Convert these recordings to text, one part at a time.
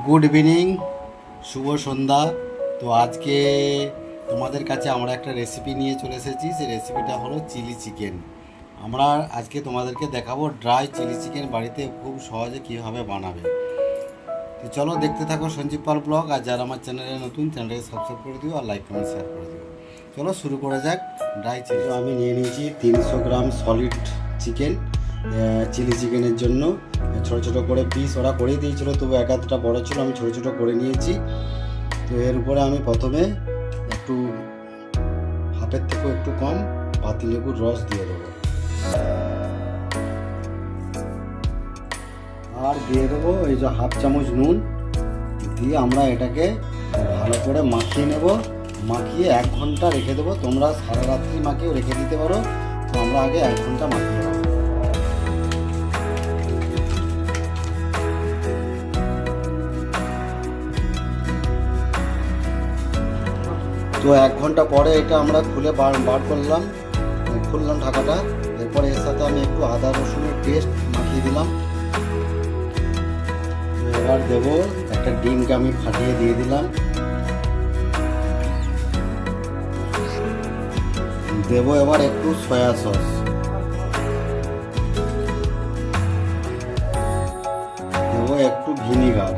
Good evening, শুভ সন্ধ্যা। তো আজকে তোমাদের কাছে আমরা একটা রেসিপি নিয়ে চলে এসেছি। সেই রেসিপিটা হলো চিলি চিকেন। আমরা আজকে তোমাদেরকে দেখাবো ড্রাই চিলি চিকেন বাড়িতে খুব সহজে কীভাবে বানাবে। তো চলো দেখতে থাকো সঞ্জীব পাল ব্লগ। আর যারা আমার চ্যানেলে নতুন, চ্যানেলটাকে সাবস্ক্রাইব করে দিও আর লাইক কমেন্ট শেয়ার করে দিও। চলো শুরু করা যাক ড্রাই চিলি। আমি নিয়ে নিয়েছি 300 গ্রাম সলিড চিকেন। চিলি চিকেনের জন্য ছোটো ছোটো করে পিস ওরা করেই দিয়েছিল, তবু এক আধটা বড়ো ছিল, আমি ছোটো ছোটো করে নিয়েছি। তো এর উপরে আমি প্রথমে একটু হাফের থেকেও একটু কম পাতিলেবুর রস দিয়ে দেবো, আর দিয়ে দেবো এই যে হাফ চামচ নুন দিয়ে আমরা এটাকে ভালো করে মাখিয়ে নেব। মাখিয়ে 1 ঘন্টা রেখে দেবো। তোমরা সারা রাত্রি মাখিয়েও রেখে দিতে পারো, তো আমরা আগে 1 ঘন্টা মাখিয়ে নেবো। তো 1 ঘন্টা পরে এটা আমরা খুলে বার করলাম, খুললাম ঢাকাটা। এরপরে এর সাথে আমি একটু আদা রসুনের পেস্ট মাখিয়ে দিলাম। এবার দেবো একটা ডিমকে আমি ফাটিয়ে দিয়ে দিলাম। দেবো এবার একটু সয়া সস, দেবো একটু ভিনিগার,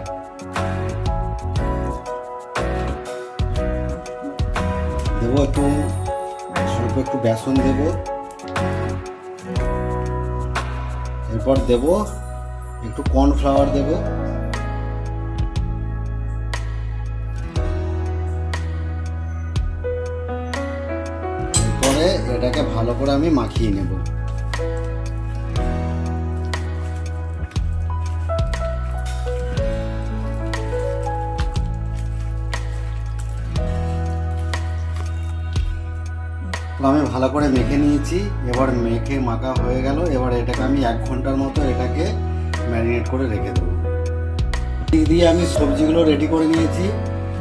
দেবো একটু অল্প একটু বেসন দেবো। এরপর দেবো একটু কর্নফ্লাওয়ার দেবো। এরপরে এটাকে ভালো করে আমি মাখিয়ে নেব। আমি ভালো করে মেখে নিয়েছি। এবার মেখে মাখা হয়ে গেল। এবার এটাকে আমি 1 ঘন্টার মতো এটাকে ম্যারিনেট করে রেখে দেবো। এই দিয়ে আমি সবজিগুলো রেডি করে নিয়েছি।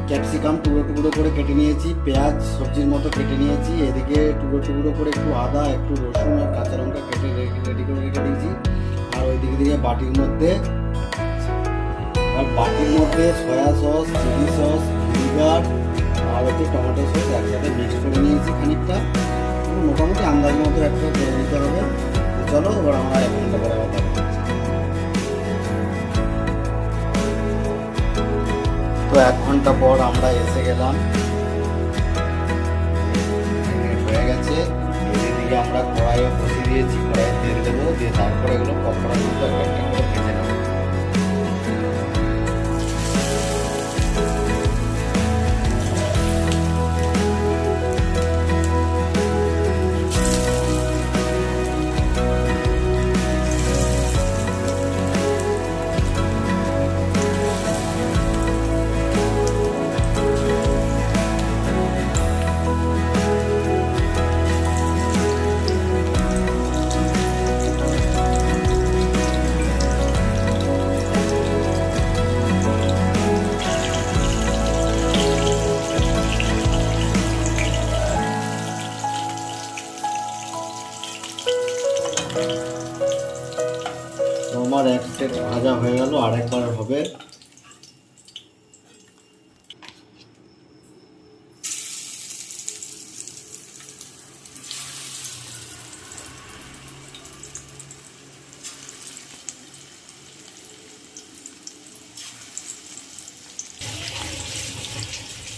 ক্যাপসিকাম টুকরো টুকরো করে কেটে নিয়েছি, পেঁয়াজ সবজির মতো কেটে নিয়েছি, এদিকে টুকরো টুকরো করে একটু আদা, একটু রসুন আর কাঁচা লঙ্কা কেটে রেডি করে রেখে দিয়েছি। আর ওই দিকে বাটির মধ্যে soya sauce, chilli sauce, vinegar আর হচ্ছে টমেটো সস একসাথে মিক্স করে নিয়েছি খানিকটা। মোটামুটি আন্দাজ মতো একটা করে দিতে হবে। চলো এবার আমরা 1 ঘন্টা পরে কথা বলছি। তো 1 ঘন্টা পর আমরা এসে গেলাম, হয়ে গেছে। এদিকে আমরা কড়াইও বসিয়ে দিয়েছি, কড়াইয়ে তেল দেবো, দিয়ে তারপরে এগুলো পকোড়ার মতো একটা করে ভেজে নেবো। আমার এক সেট ভাজা হয়ে গেল, আরেকবার হবে।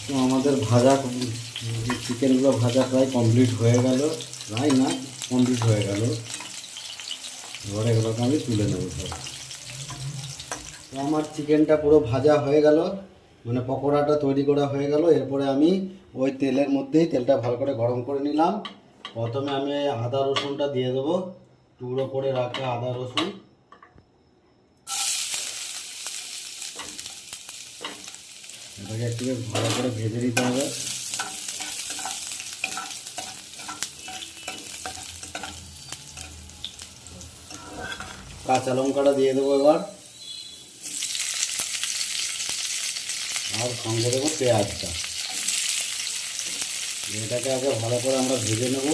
তো আমাদের ভাজা চিকেনগুলো ভাজা প্রায় কমপ্লিট হয়ে গেল, প্রায় না কমপ্লিট হয়ে গেল। এবার এগুলোকে আমি তুলে নেবো সব। তো আমার চিকেনটা পুরো ভাজা হয়ে গেল, মানে পকোড়াটা তৈরি করা হয়ে গেল। এরপরে আমি ওই তেলের মধ্যেই তেলটা ভালো করে গরম করে নিলাম। প্রথমে আমি আদা রসুনটা দিয়ে দেবো, টুকরো করে রাখা আদা রসুন। এটাকে একটু ভালো করে ভেজে দিতে হবে। কাঁচা লঙ্কাটা দিয়ে দেবো এবার, আর সঙ্গে দেবো পেঁয়াজটা। এটাকে আগে ভালো করে আমরা ভেজে নেব।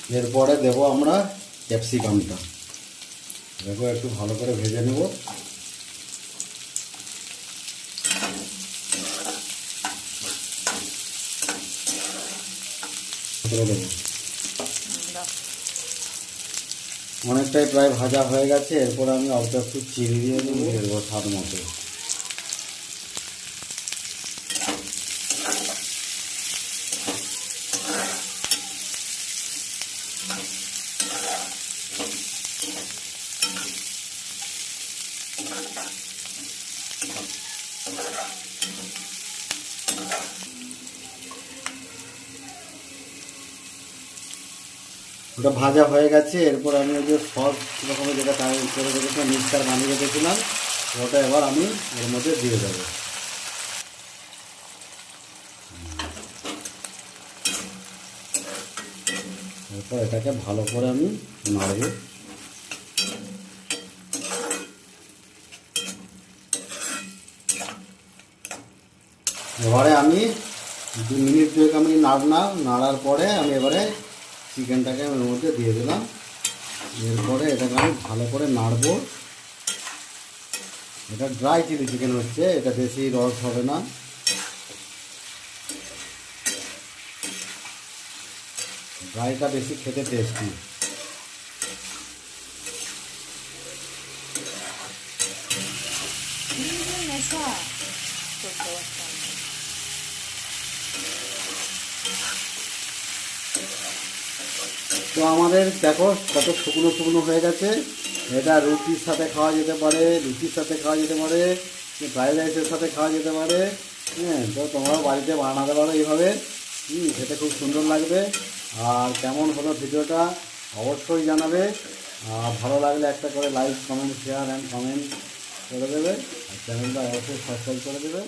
এরপরে দেবো আমরা ক্যাপসিকামটা, দেখো একটু ভালো করে ভেজে নেব। অনেকটাই প্রায় ভাজা হয়ে গেছে। এরপর আমি অল্প একটু চিনি দিয়ে দেবো স্বাদ মতো। ওটা ভাজা হয়ে গেছে। এরপর আমি ওই যে সস রকমের যেটা করে রেখেছিলাম, মিক্সচার বানিয়ে রেখেছিলাম, ওটা এবার আমি এর মধ্যে দিয়ে দেবো। এরপর এটাকে ভালো করে আমি নাড়ব। এবারে আমি 2 মিনিট আমি নাড়ার পরে আমি এবারে চিকেনটাকে আমি এর মধ্যে দিয়ে দিলাম। এরপরে এটাকে আমি ভালো করে নাড়বো। এটা ড্রাই চিলি চিকেন হচ্ছে, এটা বেশি রস হবে না। ড্রাইটা বেশি খেতে টেস্টি। তো আমাদের দেখো কত শুকনো শুকনো হয়ে গেছে। এটা রুটির সাথে খাওয়া যেতে পারে, ফ্রাইড রাইসের সাথে খাওয়া যেতে পারে। হ্যাঁ, তো তোমরাও বাড়িতে বানাতে পারো এইভাবে। খেতে খুব সুন্দর লাগবে। আর কেমন হলো ভিডিওটা অবশ্যই জানাবে। আর ভালো লাগলে একটা করে like, comment, share and comment করে দেবে। আর চ্যানেলটা অবশ্যই সাবস্ক্রাইব করে দেবে।